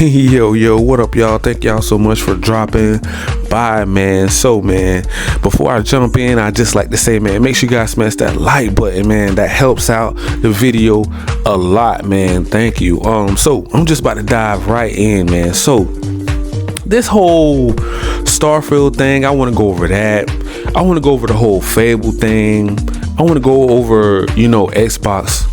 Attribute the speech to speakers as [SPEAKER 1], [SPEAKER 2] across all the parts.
[SPEAKER 1] Yo, what up, y'all? Thank y'all so much for dropping by, man. So, man, before I jump in, I just like to say, man, make sure you guys smash that like button, man. That helps out the video a lot, man. Thank you. So I'm just about to dive right in, man. So this whole Starfield thing, I want to go over that. I want to go over the whole Fable thing. I want to go over, Xbox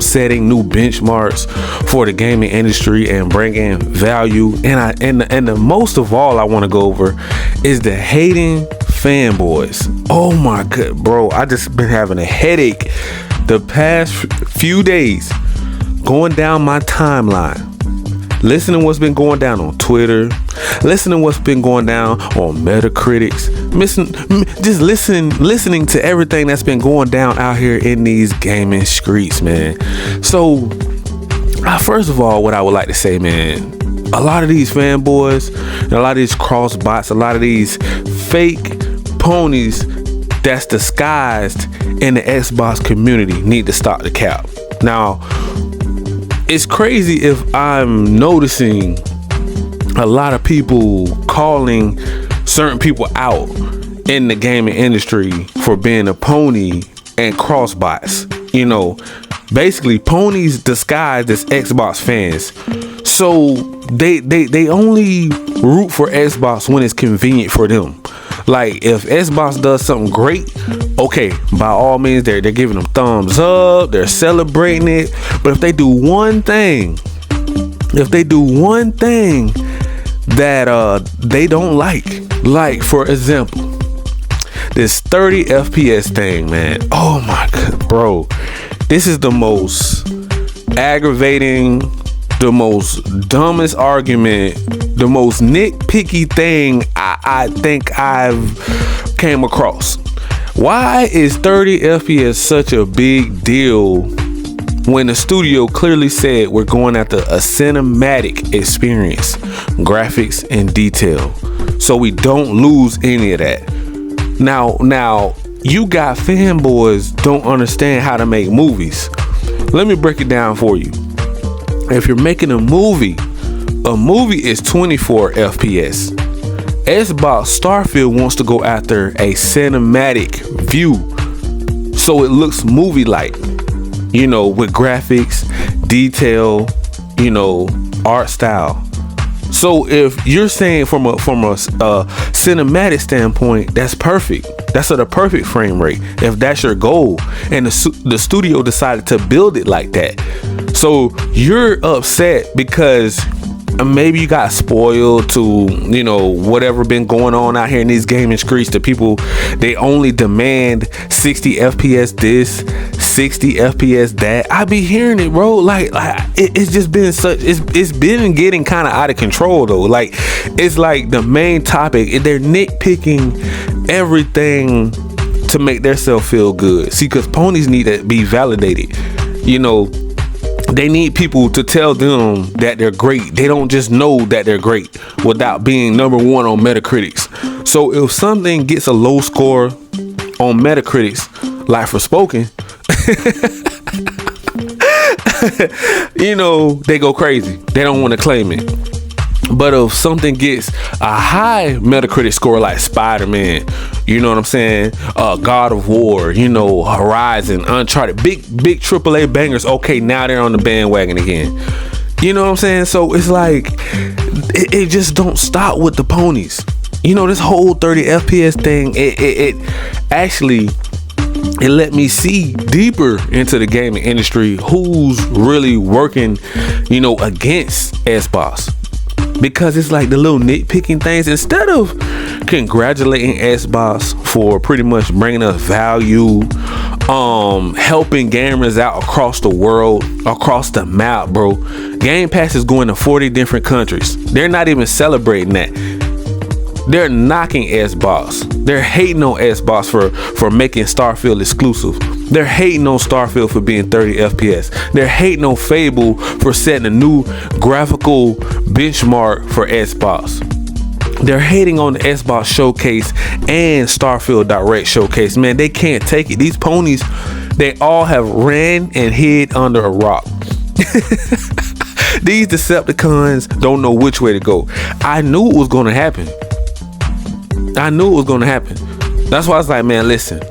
[SPEAKER 1] setting new benchmarks for the gaming industry and bringing value. And the most of all I want to go over is the hating fanboys. Oh my god, bro, I just been having a headache the past few days going down my timeline, listening what's been going down on Twitter, listening what's been going down on Metacritics, just listening to everything that's been going down out here in these gaming streets, man. So, first of all, what I would like to say, man, a lot of these fanboys, and a lot of these cross bots, a lot of these fake ponies that's disguised in the Xbox community need to stop the cap. Now, it's crazy if I'm noticing a lot of people calling certain people out in the gaming industry for being a pony and crossbots. Basically ponies disguised as Xbox fans. So they only root for Xbox when it's convenient for them. Like if Xbox does something great, okay, by all means they're giving them thumbs up, they're celebrating it. But if they do one thing that they don't like for example, this 30 FPS thing, man. Oh my god, bro, this is the most aggravating, the most dumbest argument, the most nitpicky thing I think I've came across. Why is 30 FPS such a big deal when the studio clearly said we're going after a cinematic experience, graphics and detail, so we don't lose any of that? Now you got fanboys don't understand how to make movies. Let me break it down for you. If you're making a movie is 24 FPS. Xbox Starfield wants to go after a cinematic view, so it looks movie-like, with graphics, detail, art style. So if you're saying from a cinematic standpoint, that's perfect. That's at a perfect frame rate if that's your goal, and the studio decided to build it like that. So you're upset because maybe you got spoiled to whatever been going on out here in these gaming streets. The people, they only demand 60 FPS this, 60 FPS that. I be hearing it, bro. Like it's just been it's been getting kind of out of control though. Like it's like the main topic, they're nitpicking everything to make themselves feel good. See, because ponies need to be validated. They need people to tell them that they're great. They don't just know that they're great without being number one on Metacritics. So if something gets a low score on Metacritics, like for spoken, they go crazy. They don't want to claim it. But if something gets a high Metacritic score like Spider-Man, you know what I'm saying? God of War, Horizon, Uncharted, big AAA bangers. Okay, now they're on the bandwagon again. You know what I'm saying? So it's like, it just don't stop with the ponies. This whole 30 FPS thing, it actually, it let me see deeper into the gaming industry who's really working, against Xbox. Because it's like the little nitpicking things. Instead of congratulating Xbox for pretty much bringing us value, helping gamers out across the world, across the map, bro. Game Pass is going to 40 different countries. They're not even celebrating that. They're knocking Xbox. They're hating on Xbox for making Starfield exclusive. They're hating on Starfield for being 30 FPS. They're hating on Fable for setting a new graphical benchmark for Xbox. They're hating on the Xbox Showcase and Starfield Direct Showcase. Man, they can't take it. These ponies, they all have ran and hid under a rock. These Decepticons don't know which way to go. I knew it was going to happen. That's why I was like, man, listen,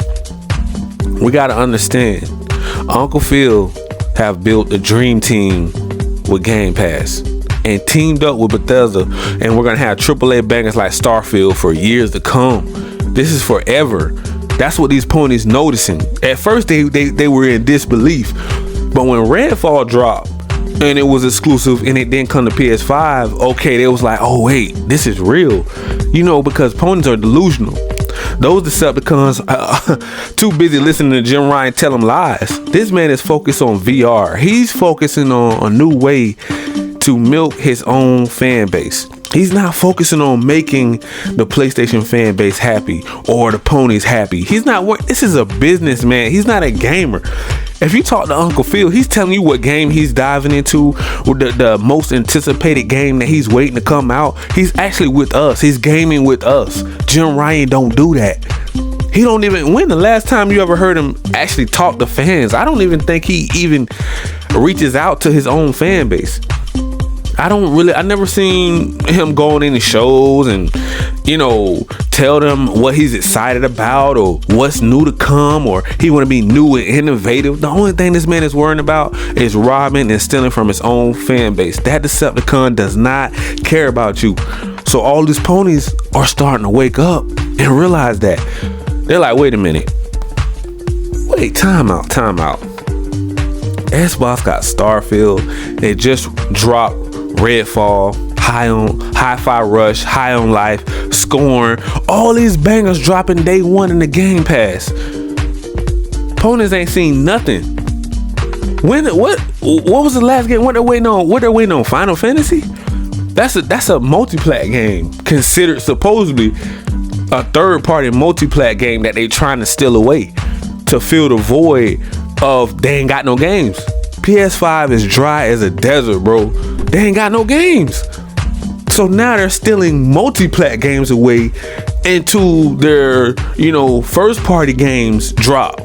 [SPEAKER 1] we got to understand, Uncle Phil have built a dream team with Game Pass and teamed up with Bethesda, and we're going to have AAA bangers like Starfield for years to come. This is forever. That's what these ponies noticing. At first, they were in disbelief, but when Redfall dropped and it was exclusive and it didn't come to PS5, okay, they was like, oh wait, this is real, because ponies are delusional. Those Decepticons are too busy listening to Jim Ryan tell them lies. This man is focused on VR. He's focusing on a new way to milk his own fan base. He's not focusing on making the PlayStation fan base happy or the ponies happy. He's not. This is a businessman. He's not a gamer. If you talk to Uncle Phil, he's telling you what game he's diving into, the most anticipated game that he's waiting to come out. He's actually with us. He's gaming with us. Jim Ryan don't do that. He don't even. When the last time you ever heard him actually talk to fans? I don't even think he even reaches out to his own fan base. I never seen him go on any shows and, tell them what he's excited about or what's new to come, or he want to be new and innovative. The only thing this man is worrying about is robbing and stealing from his own fan base. That Decepticon does not care about you. So all these ponies are starting to wake up and realize that. They're like, wait a minute. Wait, time out. Xbox got Starfield. They just dropped Redfall, Hi-Fi Rush, High on Life, Scorn. All these bangers dropping day one in the Game Pass. Opponents ain't seen nothing. What was the last game? What they're waiting on? Final Fantasy? That's a multi-plat game, considered supposedly a third-party multi-plat game that they trying to steal away to fill the void of they ain't got no games. PS5 is dry as a desert, bro. They ain't got no games. So now they're stealing multi-plat games away into their, first party games drop.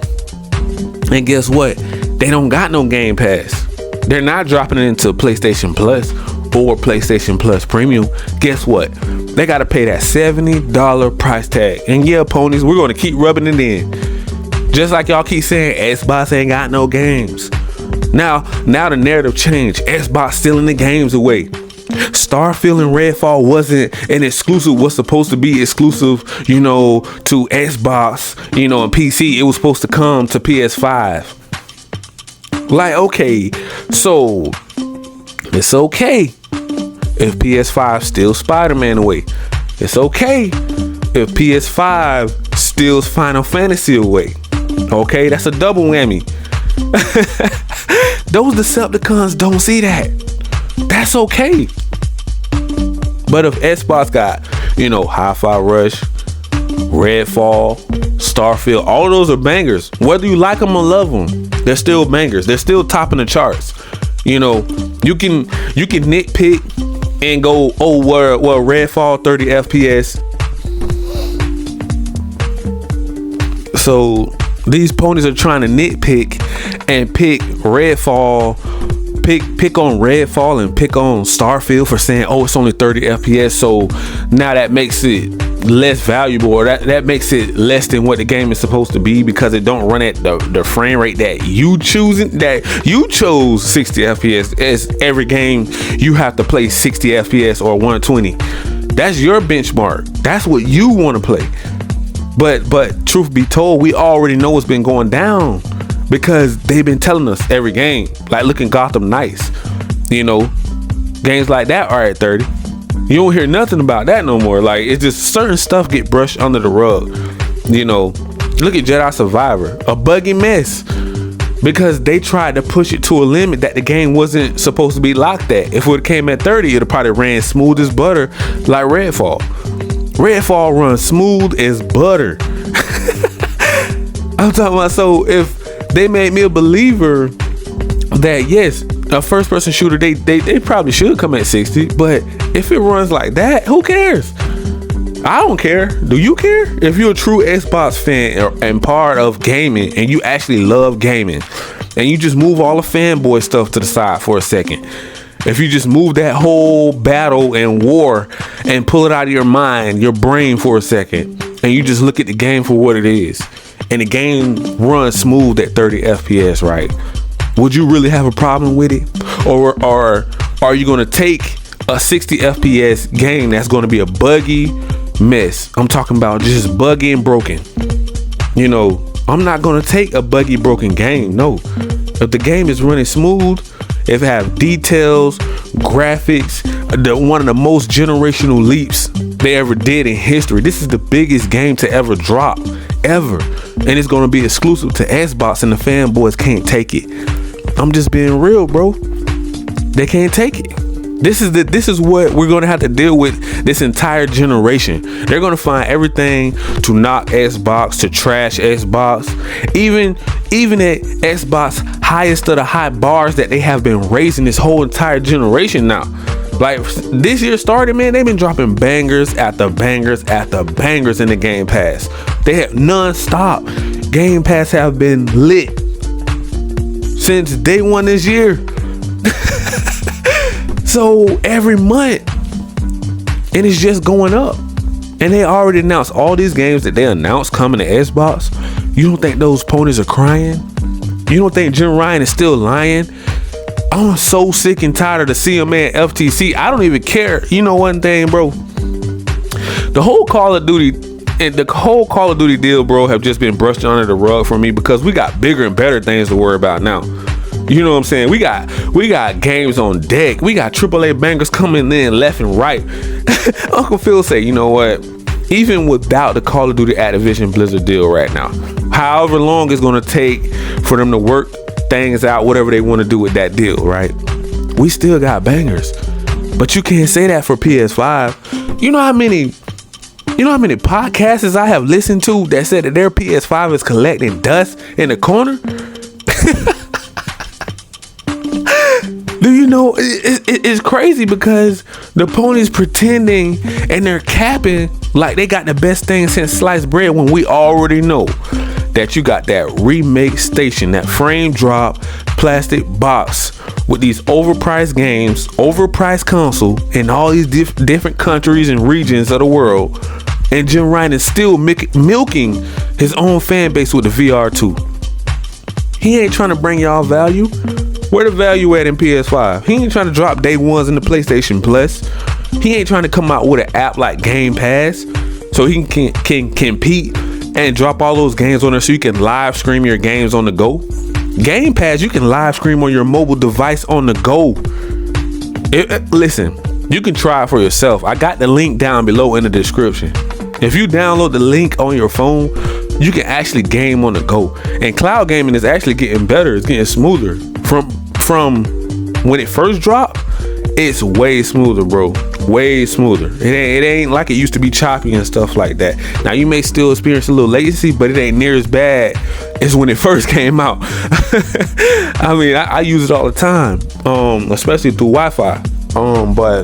[SPEAKER 1] And guess what? They don't got no Game Pass. They're not dropping it into PlayStation Plus or PlayStation Plus Premium. Guess what? They got to pay that $70 price tag. And yeah, ponies, we're going to keep rubbing it in. Just like y'all keep saying, Xbox ain't got no games. Now the narrative changed. Xbox stealing the games away. Starfield and Redfall wasn't an exclusive, was supposed to be exclusive, to Xbox, and PC. It was supposed to come to PS5. Like, okay, so it's okay if PS5 steals Spider-Man away. It's okay if PS5 steals Final Fantasy away. Okay, that's a double whammy. Those Decepticons don't see that. That's okay. But if Xbox got, Hi-Fi Rush, Redfall, Starfield, all of those are bangers. Whether you like them or love them, they're still bangers. They're still topping the charts. You can nitpick and go, oh, well, Redfall 30 FPS. So these ponies are trying to nitpick and pick Redfall, pick on Redfall and pick on Starfield for saying, oh, it's only 30 FPS. So now that makes it less valuable, or that makes it less than what the game is supposed to be because it don't run at the frame rate that you chose 60 FPS. As every game you have to play 60 FPS or 120. That's your benchmark. That's what you want to play. But truth be told, we already know what's been going down because they've been telling us every game. Like, look at Gotham Knights. Games like that are at 30. You don't hear nothing about that no more. Like, it's just certain stuff get brushed under the rug. Look at Jedi Survivor, a buggy mess because they tried to push it to a limit that the game wasn't supposed to be locked at. If it would have came at 30, it'd probably ran smooth as butter like Redfall. Redfall runs smooth as butter. I'm talking about, so if they made me a believer that yes, a first person shooter, they probably should come at 60, but if it runs like that, who cares? I don't care. Do you care? If you're a true Xbox fan and part of gaming and you actually love gaming and you just move all the fanboy stuff to the side for a second If you just move that whole battle and war and pull it out of your mind, your brain for a second, and you just look at the game for what it is, and the game runs smooth at 30 FPS, right? Would you really have a problem with it? Or are you going to take a 60 FPS game that's going to be a buggy mess? I'm talking about just buggy and broken. You know, I'm not going to take a buggy broken game. No. If the game is running smooth, if it have details, graphics, one of the most generational leaps they ever did in history. This is the biggest game to ever drop, ever. And it's going to be exclusive to Xbox, and the fanboys can't take it. I'm just being real, bro. They can't take it. This is what we're going to have to deal with this entire generation. They're going to find everything to knock Xbox, to trash Xbox. Even at Xbox highest of the high bars that they have been raising this whole entire generation now. Like this year started, man, they've been dropping bangers after bangers after bangers in the Game Pass. They have non-stop. Game Pass have been lit since day one this year. So every month, and it's just going up. And they already announced all these games that they announced coming to Xbox. You don't think those ponies are crying? You don't think Jim Ryan is still lying? I'm so sick and tired of the CMA and FTC. I don't even care. You know one thing, bro? The whole Call of Duty deal, bro, have just been brushed under the rug for me because we got bigger and better things to worry about now. You know what I'm saying? We got games on deck. We got AAA bangers coming in left and right. Uncle Phil say, you know what? Even without the Call of Duty Activision Blizzard deal right now, however long it's going to take for them to work things out, whatever they want to do with that deal, right? We still got bangers. But you can't say that for PS5. You know how many podcasts I have listened to that said that their PS5 is collecting dust in the corner? Do you know, it's crazy because the ponies pretending and they're capping like they got the best thing since sliced bread when we already know that you got that remake station, that frame drop plastic box with these overpriced games, overpriced console in all these different countries and regions of the world. And Jim Ryan is still milking his own fan base with the VR2. He ain't trying to bring y'all value. Where the value at in PS5? He ain't trying to drop day ones in the PlayStation Plus. He ain't trying to come out with an app like Game Pass so he can compete and drop all those games on there so you can live stream your games on the go. Game Pass, you can live stream on your mobile device on the go. Listen, you can try it for yourself. I got the link down below in the description. If you download the link on your phone, you can actually game on the go. And cloud gaming is actually getting better. It's getting smoother. From when it first dropped, it's way smoother, bro. Way smoother. It ain't like it used to be choppy and stuff like that. Now you may still experience a little latency, but it ain't near as bad as when it first came out. I mean, I use it all the time, especially through Wi-Fi. But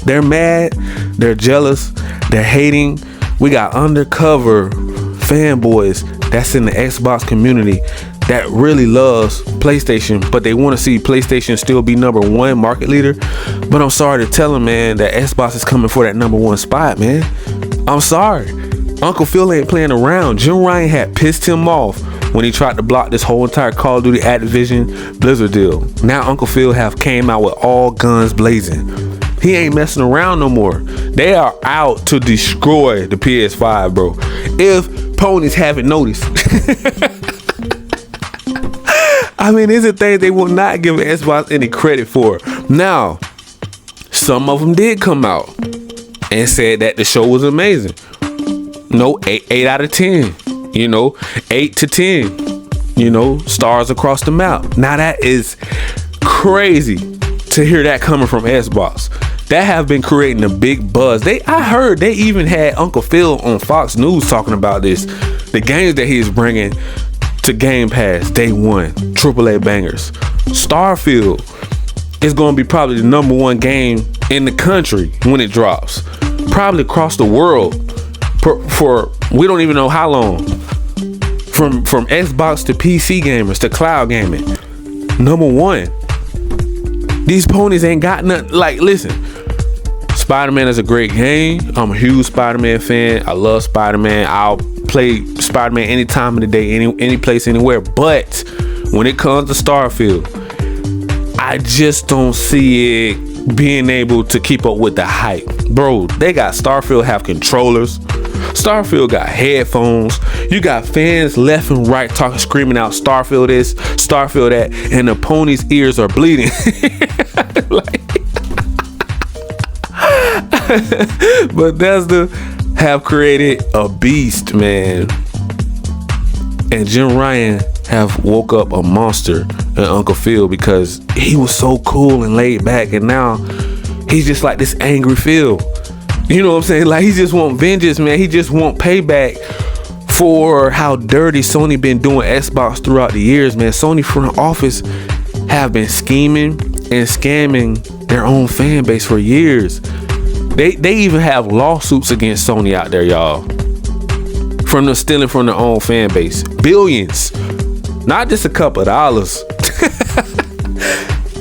[SPEAKER 1] they're mad, they're jealous, they're hating. We got undercover fanboys that's in the Xbox community that really loves PlayStation, but they want to see PlayStation still be number one market leader. But I'm sorry to tell them, man, that Xbox is coming for that number one spot, man. I'm sorry. Uncle Phil ain't playing around. Jim Ryan had pissed him off when he tried to block this whole entire Call of Duty Activision Blizzard deal. Now Uncle Phil have came out with all guns blazing. He ain't messing around no more. They are out to destroy the PS5, bro. If ponies haven't noticed. I mean, these are things they will not give Xbox any credit for. Now, some of them did come out and said that the show was amazing. No, 8 out of 10. You know, 8 to 10. You know, stars across the map. Now that is crazy to hear that coming from Xbox. That have been creating a big buzz. I heard they even had Uncle Phil on Fox News talking about this. The games that he's bringing to Game Pass day one, AAA bangers. Starfield is going to be probably the number one game in the country when it drops. Probably across the world for we don't even know how long. From Xbox to PC gamers to cloud gaming. Number one. These ponies ain't got nothing. Like, listen, Spider-Man is a great game. I'm a huge Spider-Man fan. I love Spider-Man. I'll play Spider-Man any time of the day, any place, anywhere. But when it comes to Starfield, I just don't see it being able to keep up with the hype. Bro, they got Starfield have controllers. Starfield got headphones. You got fans left and right talking, screaming out Starfield this, Starfield that, and the pony's ears are bleeding. But Bethesda have created a beast, man. And Jim Ryan have woke up a monster in Uncle Phil, because he was so cool and laid back, and now he's just like this angry Phil. You know what I'm saying? Like, he just want vengeance, man. He just want payback for how dirty Sony been doing Xbox throughout the years, man. Sony front office have been scheming and scamming their own fan base for years. They even have lawsuits against Sony out there, y'all, from them stealing from their own fan base. Billions, not just a couple of dollars.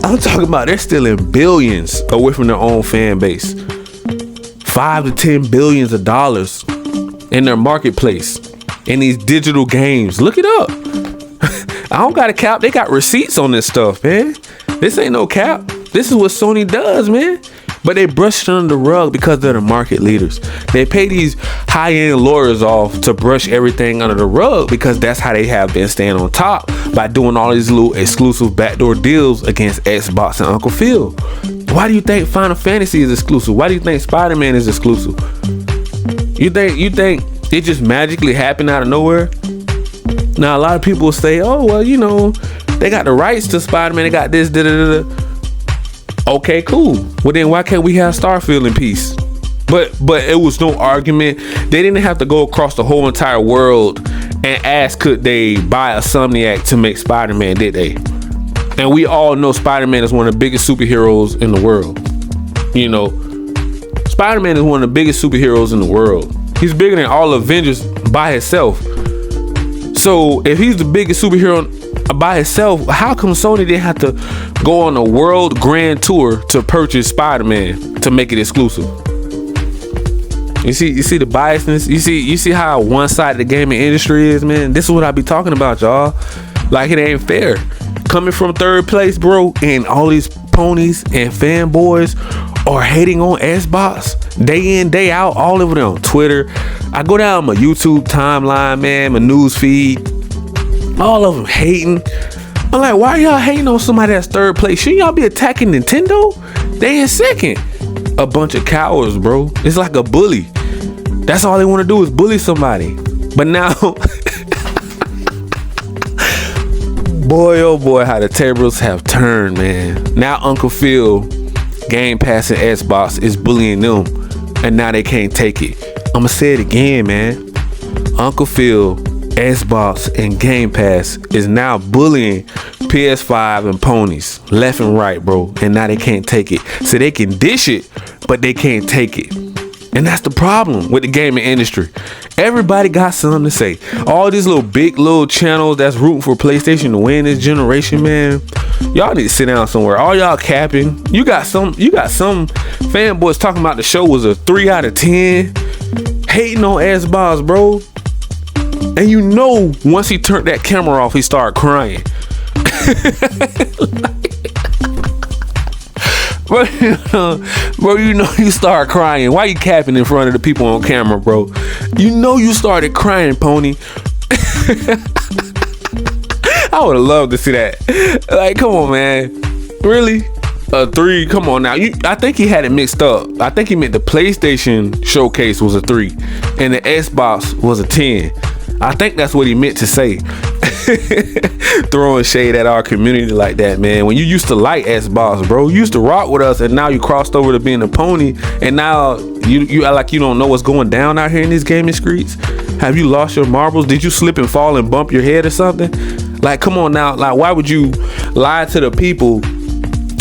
[SPEAKER 1] I'm talking about they're stealing billions away from their own fan base. 5 to 10 billions of dollars in their marketplace in these digital games. Look it up. I don't got a cap. They got receipts on this stuff, man. This ain't no cap. This is what Sony does, man. But they brush it under the rug because they're the market leaders. They pay these high-end lawyers off to brush everything under the rug, because that's how they have been staying on top, by doing all these little exclusive backdoor deals against Xbox and Uncle Phil. Why do you think Final Fantasy is exclusive? Why do you think Spider-Man is exclusive? You think it just magically happened out of nowhere? Now, a lot of people will say, oh, well, you know, they got the rights to Spider-Man. They got this, da-da-da-da. Okay, cool. Well, then why can't we have Starfield in peace? But it was no argument. They didn't have to go across the whole entire world and ask, could they buy a Insomniac to make Spider-Man, did they? And we all know Spider-Man is one of the biggest superheroes in the world. You know, Spider-Man is one of the biggest superheroes in the world. He's bigger than all Avengers by himself. So if he's the biggest superhero by himself, how come Sony didn't have to go on a world grand tour to purchase Spider-Man to make it exclusive? You see the biasness? You see how one-sided the gaming industry is, man? This is what I be talking about, y'all. Like, it ain't fair. Coming from third place, bro, and all these ponies and fanboys are hating on Xbox day in, day out, all over there on Twitter. I go down my YouTube timeline, man, my news feed, all of them hating. I'm like, why are y'all hating on somebody that's third place? Shouldn't y'all be attacking Nintendo? They in second. A bunch of cowards, bro. It's like a bully. That's all they want to do is bully somebody. But now, boy, oh boy, how the tables have turned, man. Now Uncle Phil, Game Pass and Xbox is bullying them, and now they can't take it. I'ma say it again, man. Uncle Phil, Xbox, and Game Pass is now bullying PS5 and ponies left and right, bro, and now they can't take it. So they can dish it, but they can't take it. And that's the problem with the gaming industry. Everybody got something to say. All these little channels that's rooting for PlayStation to win this generation, man. Y'all need to sit down somewhere. All y'all capping. You got some fanboys talking about the show was a 3 out of 10. Hating on Xbox, bro. And you know, once he turned that camera off, he started crying. Bro, you know you start crying. Why you capping in front of the people on camera, bro? You know you started crying, Pony. I would have loved to see that. Like, come on, man. Really? A 3? Come on now. I think he had it mixed up. I think he meant the PlayStation showcase was a 3 and the Xbox was a 10. I think that's what he meant to say. Throwing shade at our community like that, man. When you used to like Xbox, bro, you used to rock with us, and now you crossed over to being a pony, and now you act like you don't know what's going down out here in these gaming streets. Have you lost your marbles? Did you slip and fall and bump your head or something? Like, come on now. Like, why would you lie to the people?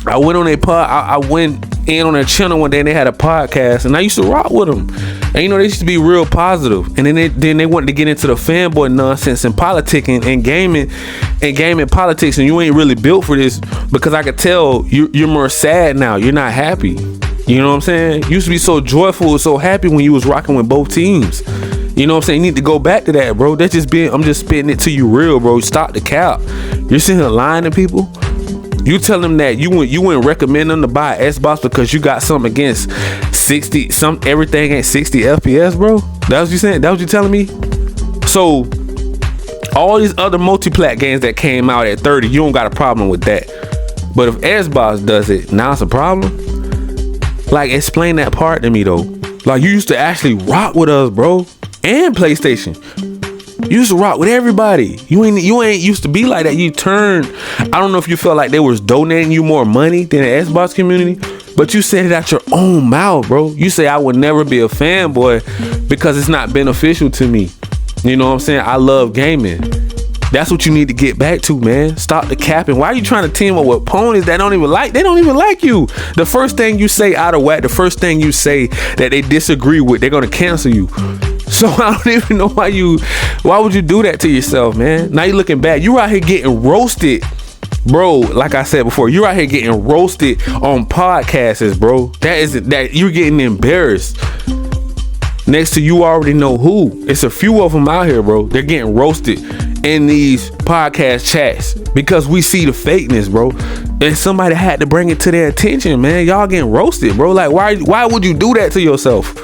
[SPEAKER 1] I went on a pod. I went in on their channel one day and they had a podcast, and I used to rock with them. And you know, they used to be real positive. And then they wanted to get into the fanboy nonsense and politicking and gaming politics, and you ain't really built for this, because I could tell you're more sad now. You're not happy. You know what I'm saying? You used to be so joyful, so happy when you was rocking with both teams. You know what I'm saying? You need to go back to that, bro. That's just being, I'm just spitting it to you real, bro. Stop the cap. You're sitting here lying to people. You tell them that you wouldn't recommend them to buy an Xbox because you got something against everything at 60 FPS, bro. That what you saying? That what you telling me? So all these other multi-plat games that came out at 30, you don't got a problem with that. But if Xbox does it, now it's a problem. Like, explain that part to me though. Like, you used to actually rock with us, bro, and PlayStation. You used to rock with everybody. You ain't used to be like that. You turned. I don't know if you felt like they was donating you more money than the Xbox community, but you said it out your own mouth, bro. You say I would never be a fanboy because it's not beneficial to me. You know what I'm saying? I love gaming. That's what you need to get back to, man. Stop the capping. Why are you trying to team up with ponies that don't even like you? The first thing you say out of whack, the first thing you say that they disagree with, they're gonna cancel you. So I don't even know why would you do that to yourself, man? Now you're looking back, you're out here getting roasted, bro. Like I said before, you're out here getting roasted on podcasts, bro. That you're getting embarrassed. Next to you already know who. It's a few of them out here, bro. They're getting roasted in these podcast chats because we see the fakeness, bro. And somebody had to bring it to their attention, man. Y'all getting roasted, bro. Like, why would you do that to yourself?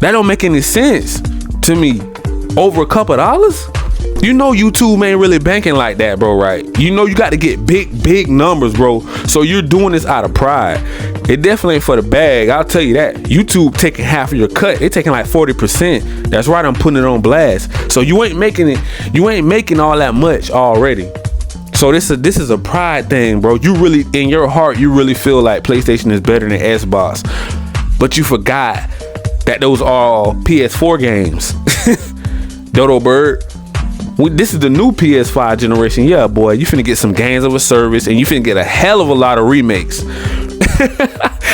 [SPEAKER 1] That don't make any sense to me. Over a couple of dollars? You know YouTube ain't really banking like that, bro, right? You know you got to get big numbers, bro. So you're doing this out of pride. It definitely ain't for the bag, I'll tell you that. YouTube taking half of your cut. They taking like 40%. That's right, I'm putting it on blast. So you ain't making all that much already. So this is a pride thing, bro. You really, in your heart, you really feel like PlayStation is better than Xbox. But you forgot that those are all PS4 games. Dodo Bird. This is the new PS5 generation. Yeah, boy, you finna get some games of a service, and you finna get a hell of a lot of remakes.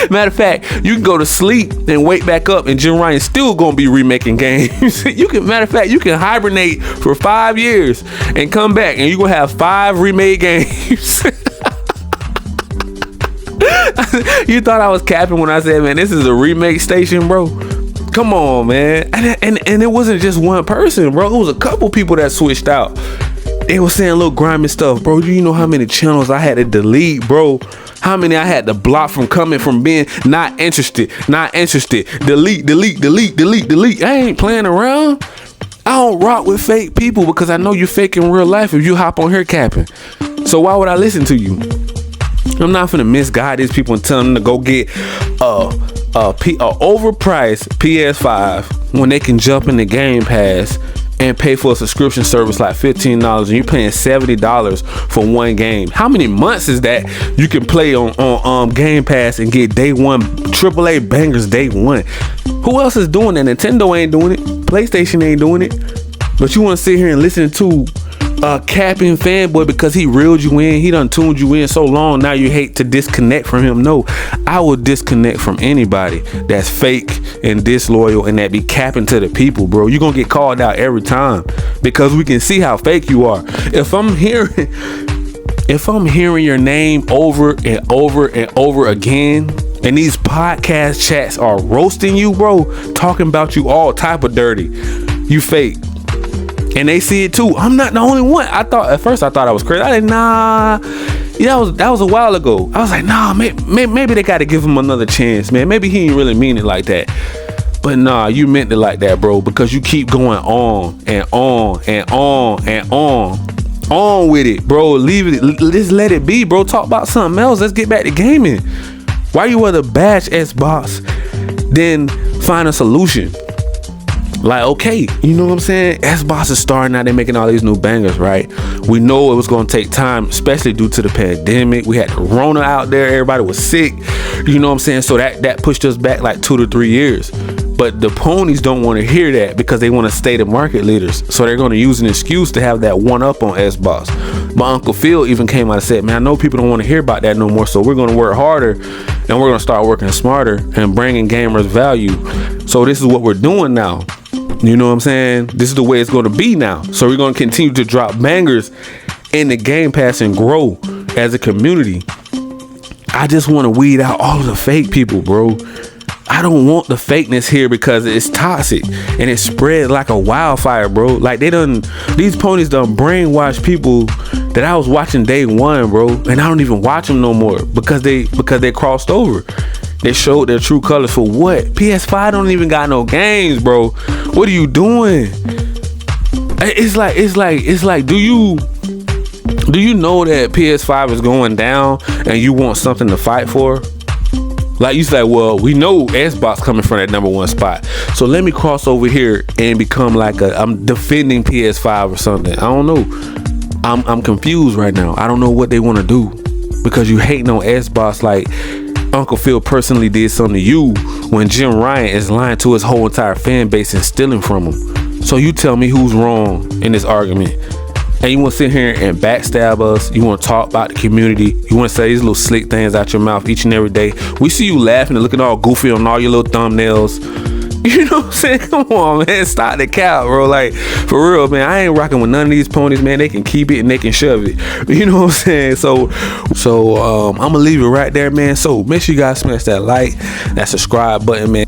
[SPEAKER 1] Matter of fact, you can go to sleep and wake back up, and Jim Ryan's still gonna be remaking games. You can hibernate for 5 years and come back, and you're gonna have 5 remade games. You thought I was capping when I said, man, this is a remake station, bro. Come on, man. And it wasn't just one person, bro. It was a couple people that switched out. They were saying little grimy stuff, bro. Do you know how many channels I had to delete, bro? How many I had to block from being not interested. Delete. I ain't playing around. I don't rock with fake people because I know you're fake in real life if you hop on here capping. So why would I listen to you? I'm not finna misguide these people and tell them to go get a overpriced PS5 when they can jump in the Game Pass and pay for a subscription service like $15, and you're paying $70 for one game. How many months is that you can play on Game Pass and get day one AAA bangers day one? Who else is doing that? Nintendo ain't doing it. PlayStation ain't doing it. But you want to sit here and listen to capping fanboy because he reeled you in, he done tuned you in so long, now you hate to disconnect from him. No, I will disconnect from anybody that's fake and disloyal and that be capping to the people, bro. You're gonna get called out every time because we can see how fake you are. If I'm hearing your name over and over again, and these podcast chats are roasting you, bro, talking about you all type of dirty, you fake. And they see it too. I'm not the only one. At first I thought I was crazy. I was like, nah. Yeah, that was a while ago. I was like, nah, maybe they got to give him another chance, man. Maybe he ain't really mean it like that. But nah, you meant it like that, bro, because you keep going on and on and on and on with it, bro. Leave it. Just let it be, bro. Talk about something else. Let's get back to gaming. Why you rather bash Xbox than find a solution? Like, okay, you know what I'm saying? Xbox is starting out, they're making all these new bangers, right? We know it was going to take time, especially due to the pandemic. We had Corona out there, everybody was sick, you know what I'm saying? So that pushed us back like 2 to 3 years. But the ponies don't want to hear that because they want to stay the market leaders. So they're going to use an excuse to have that one up on Xbox. My Uncle Phil even came out and said, man, I know people don't want to hear about that no more. So we're going to work harder and we're going to start working smarter and bringing gamers value. So this is what we're doing now. You know what I'm saying? This is the way it's going to be now. So we're going to continue to drop bangers in the Game Pass and grow as a community. I just want to weed out all of the fake people, bro. I don't want the fakeness here because it's toxic and it spread like a wildfire, bro. Like these ponies done brainwash people that I was watching day one, bro, and I don't even watch them no more because they crossed over. They showed their true colors for what? PS5 don't even got no games, bro. What are you doing? It's like, do you know that PS5 is going down and you want something to fight for? Like you say, well, we know Xbox coming from that number one spot, so let me cross over here and become like I'm defending PS5 or something. I don't know. I'm confused right now. I don't know what they want to do because you hating on Xbox like Uncle Phil personally did something to you when Jim Ryan is lying to his whole entire fan base and stealing from them. So you tell me who's wrong in this argument. And you want to sit here and backstab us. You want to talk about the community. You want to say these little slick things out your mouth each and every day. We see you laughing and looking all goofy on all your little thumbnails. You know what I'm saying? Come on, man. Stop the cow, bro. Like, for real, man. I ain't rocking with none of these ponies, man. They can keep it and they can shove it. You know what I'm saying? So I'm going to leave it right there, man. So make sure you guys smash that like, that subscribe button, man.